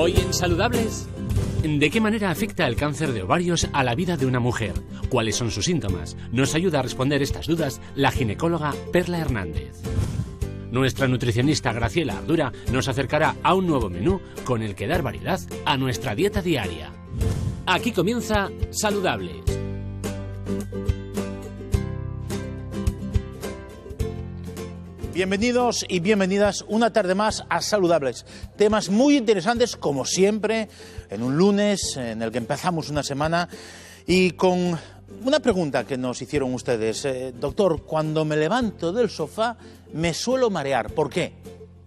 Hoy en Saludables, ¿de qué manera afecta el cáncer de ovarios a la vida de una mujer? ¿Cuáles son sus síntomas? Nos ayuda a responder estas dudas la ginecóloga Perla Hernández. Nuestra nutricionista Graciela Ardura nos acercará a un nuevo menú con el que dar variedad a nuestra dieta diaria. Aquí comienza Saludables. Bienvenidos y bienvenidas una tarde más a Saludables. Temas muy interesantes, como siempre, en un lunes en el que empezamos una semana y con una pregunta que nos hicieron ustedes. Doctor, cuando me levanto del sofá me suelo marear. ¿Por qué?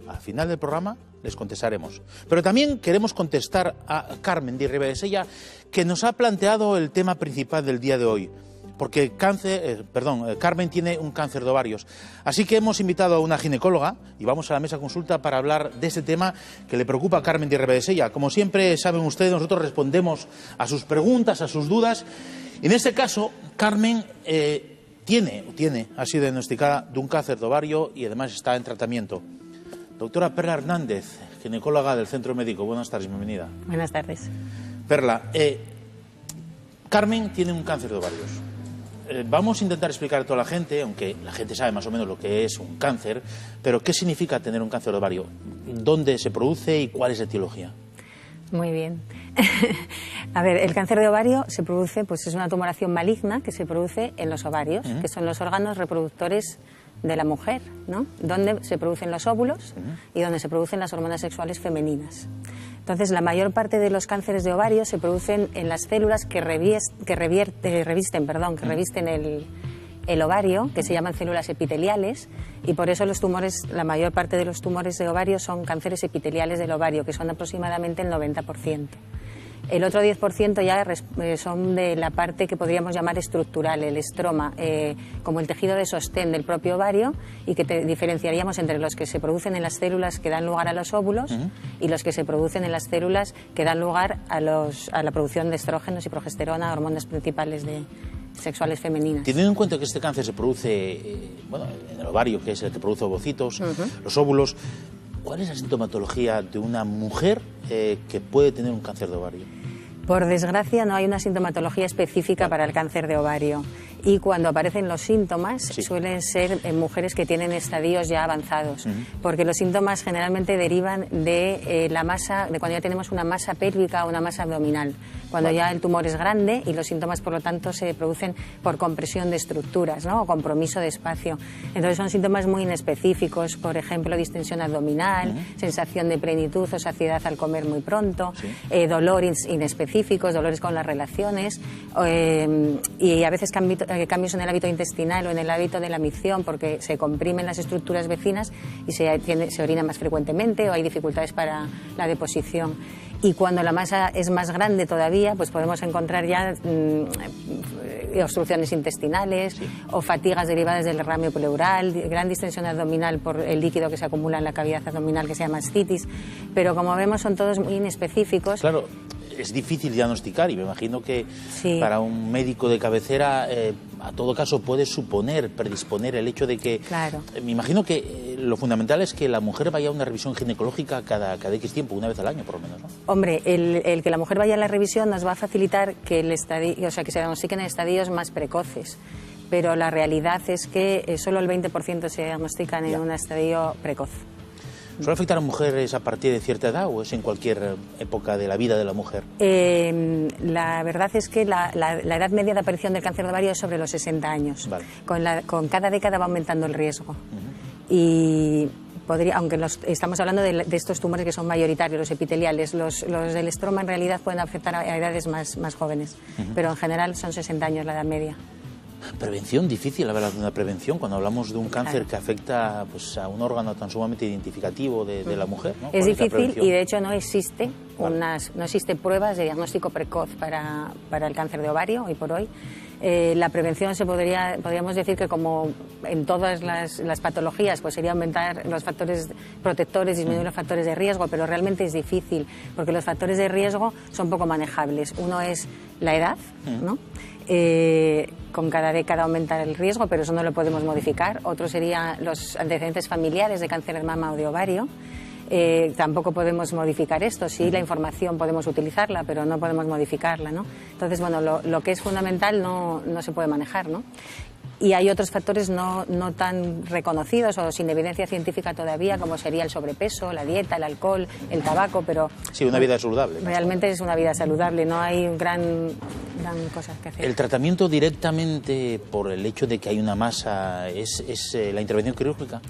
Al final del programa les contestaremos. Pero también queremos contestar a Carmen de Ribadesella, que nos ha planteado el tema principal del día de hoy. Porque Carmen tiene un cáncer de ovarios. Así que hemos invitado a una ginecóloga y vamos a la mesa consulta para hablar de este tema que le preocupa a Carmen de Ribadesella. Como siempre saben ustedes, nosotros respondemos a sus preguntas, a sus dudas. Y en este caso, Carmen ha sido diagnosticada de un cáncer de ovario y además está en tratamiento. Doctora Perla Hernández, ginecóloga del Centro Médico. Buenas tardes, bienvenida. Buenas tardes. Perla, Carmen tiene un cáncer de ovarios. Vamos a intentar explicar a toda la gente, aunque la gente sabe más o menos lo que es un cáncer, pero ¿qué significa tener un cáncer de ovario? ¿Dónde se produce y cuál es la etiología? Muy bien. A ver, el cáncer de ovario se produce, pues es una tumoración maligna que se produce en los ovarios, que son los órganos reproductores de la mujer, ¿no? Donde se producen los óvulos y donde se producen las hormonas sexuales femeninas. Entonces, la mayor parte de los cánceres de ovario se producen en las células que revisten el ovario, que se llaman células epiteliales, y por eso la mayor parte de los tumores de ovario son cánceres epiteliales del ovario, que son aproximadamente el 90%. El otro 10% ya son de la parte que podríamos llamar estructural, el estroma, como el tejido de sostén del propio ovario, y que diferenciaríamos entre los que se producen en las células que dan lugar a los óvulos y los que se producen en las células que dan lugar a la producción de estrógenos y progesterona, hormonas principales sexuales femeninas. Teniendo en cuenta que este cáncer se produce en el ovario, que es el que produce ovocitos, los óvulos, ¿cuál es la sintomatología de una mujer que puede tener un cáncer de ovario? Por desgracia, no hay una sintomatología específica para el cáncer de ovario. Y cuando aparecen los síntomas, suelen ser en mujeres que tienen estadios ya avanzados, porque los síntomas generalmente derivan de cuando ya tenemos una masa pélvica o una masa abdominal, cuando ya el tumor es grande y los síntomas, por lo tanto, se producen por compresión de estructuras, ¿no? O compromiso de espacio. Entonces son síntomas muy inespecíficos, por ejemplo, distensión abdominal, sensación de plenitud o saciedad al comer muy pronto, dolores inespecíficos, dolores con las relaciones, y a veces cambios en el hábito intestinal o en el hábito de la micción, porque se comprimen las estructuras vecinas y se orina más frecuentemente, o hay dificultades para la deposición. Y cuando la masa es más grande todavía, pues podemos encontrar ya obstrucciones intestinales o fatigas derivadas del derrame pleural, gran distensión abdominal por el líquido que se acumula en la cavidad abdominal, que se llama ascitis. Pero como vemos, son todos muy inespecíficos. Claro. Es difícil diagnosticar y me imagino que para un médico de cabecera, a todo caso, puede predisponer el hecho de que... Claro. Me imagino que lo fundamental es que la mujer vaya a una revisión ginecológica cada X tiempo, una vez al año por lo menos, ¿no? Hombre, el que la mujer vaya a la revisión nos va a facilitar que que se diagnostiquen en estadios más precoces. Pero la realidad es que solo el 20% se diagnostican en un estadio precoz. ¿Suele afectar a mujeres a partir de cierta edad o es en cualquier época de la vida de la mujer? La verdad es que la edad media de aparición del cáncer de ovario es sobre los 60 años. Vale. Con cada década va aumentando el riesgo. Y aunque estamos hablando de estos tumores que son mayoritarios, los epiteliales, los del estroma en realidad pueden afectar a edades más jóvenes, pero en general son 60 años la edad media. Prevención, difícil hablar de una prevención cuando hablamos de un cáncer que afecta a un órgano tan sumamente identificativo de la mujer, ¿no? Es difícil y de hecho no existe pruebas de diagnóstico precoz para el cáncer de ovario hoy por hoy. La prevención podríamos decir que como en todas las patologías, pues sería aumentar los factores protectores, disminuir los factores de riesgo, pero realmente es difícil porque los factores de riesgo son poco manejables. Uno es la edad, ¿no? Con cada década aumentar el riesgo, pero eso no lo podemos modificar. Otro serían los antecedentes familiares de cáncer de mama o de ovario. tampoco podemos modificar esto. Sí, la información podemos utilizarla, pero no podemos modificarla, ¿no? Entonces, bueno, lo que es fundamental no se puede manejar, ¿no? Y hay otros factores no tan reconocidos o sin evidencia científica todavía, como sería el sobrepeso, la dieta, el alcohol, el tabaco, pero... Sí, una vida saludable. Realmente es una vida saludable, no hay gran cosas que hacer. ¿El tratamiento directamente por el hecho de que hay una masa es la intervención quirúrgica?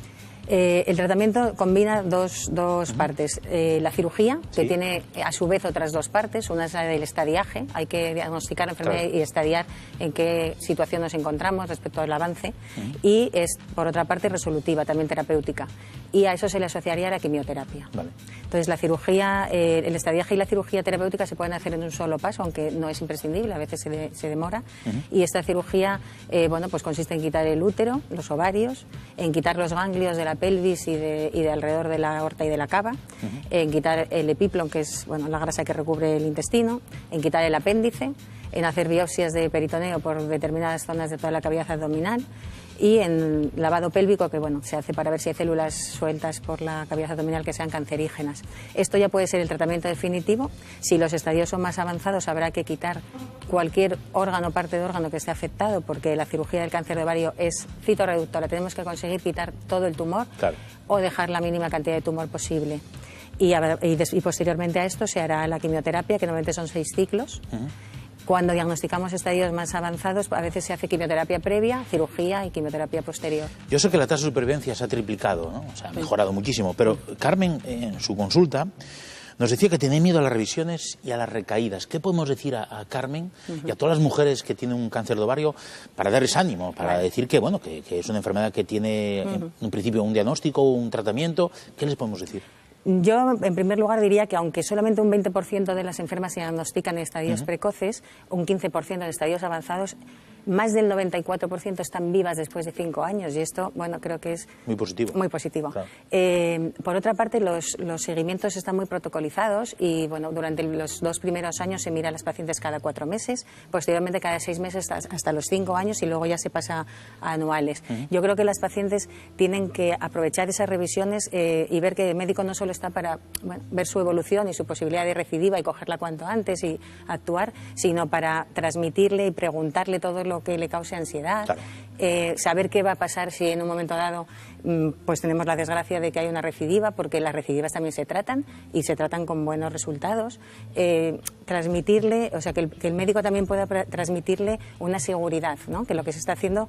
El tratamiento combina dos partes. La cirugía, que tiene a su vez otras dos partes. Una es la del estadiaje. Hay que diagnosticar la enfermedad y estadiar en qué situación nos encontramos respecto al avance. Y es, por otra parte, resolutiva, también terapéutica. Y a eso se le asociaría la quimioterapia. Vale. Entonces, la cirugía, el estadiaje y la cirugía terapéutica se pueden hacer en un solo paso, aunque no es imprescindible, a veces se demora. Y esta cirugía, bueno, pues consiste en quitar el útero, los ovarios, en quitar los ganglios de la pelvis y de alrededor de la aorta y de la cava, en quitar el epiplon, que es, bueno, la grasa que recubre el intestino, en quitar el apéndice, en hacer biopsias de peritoneo por determinadas zonas de toda la cavidad abdominal, y en lavado pélvico, que bueno, se hace para ver si hay células sueltas por la cavidad abdominal que sean cancerígenas. Esto ya puede ser el tratamiento definitivo. Si los estadios son más avanzados, habrá que quitar cualquier órgano o parte de órgano que esté afectado, porque la cirugía del cáncer de ovario es citorreductora. Tenemos que conseguir quitar todo el tumor o dejar la mínima cantidad de tumor posible. Y posteriormente a esto se hará la quimioterapia, que normalmente son 6 ciclos. Cuando diagnosticamos estadios más avanzados, a veces se hace quimioterapia previa, cirugía y quimioterapia posterior. Yo sé que la tasa de supervivencia se ha triplicado, ¿no? O sea, ha mejorado muchísimo, pero Carmen, en su consulta, nos decía que tiene miedo a las revisiones y a las recaídas. ¿Qué podemos decir a Carmen y a todas las mujeres que tienen un cáncer de ovario para darles ánimo, para decir que, bueno, que es una enfermedad que tiene en un principio un diagnóstico, un tratamiento? ¿Qué les podemos decir? Yo, en primer lugar, diría que aunque solamente un 20% de las enfermas se diagnostican en estadios precoces, un 15% en estadios avanzados, más del 94% están vivas después de 5 años, y esto, bueno, creo que es muy positivo. Muy positivo. Claro. Por otra parte, los seguimientos están muy protocolizados y, bueno, durante los 2 primeros años se mira a las pacientes cada 4 meses, posteriormente cada 6 meses hasta los 5 años, y luego ya se pasa a anuales. Yo creo que las pacientes tienen que aprovechar esas revisiones y ver que el médico no solo está para, bueno, ver su evolución y su posibilidad de recidiva y cogerla cuanto antes y actuar, sino para transmitirle y preguntarle todo lo que le cause ansiedad, saber qué va a pasar si en un momento dado pues tenemos la desgracia de que hay una recidiva, porque las recidivas también se tratan y se tratan con buenos resultados. Transmitirle, o sea, que el médico también pueda transmitirle una seguridad, ¿no? Que lo que se está haciendo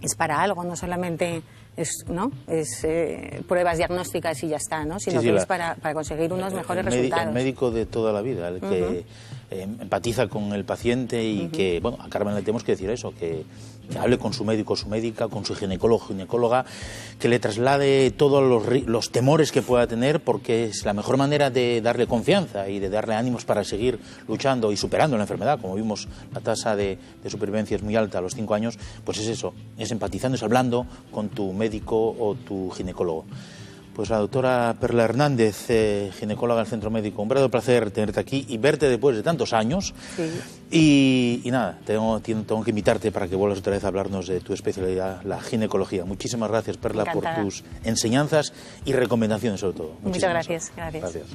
es para algo, no solamente es pruebas diagnósticas y ya está, ¿no? Sino que es para conseguir unos mejores resultados. El médico de toda la vida, el que empatiza con el paciente y que, bueno, a Carmen le tenemos que decir eso, que hable con su médico o su médica, con su ginecólogo o ginecóloga, que le traslade todos los temores que pueda tener, porque es la mejor manera de darle confianza y de darle ánimos para seguir luchando y superando la enfermedad. Como vimos, la tasa de supervivencia es muy alta a los 5 años, pues es eso, es empatizando, es hablando con tu médico o tu ginecólogo. Pues la doctora Perla Hernández, ginecóloga del Centro Médico, un verdadero placer tenerte aquí y verte después de tantos años. Sí. Y nada, tengo que invitarte para que vuelvas otra vez a hablarnos de tu especialidad, la ginecología. Muchísimas gracias, Perla, por tus enseñanzas y recomendaciones sobre todo. Muchas gracias. Gracias.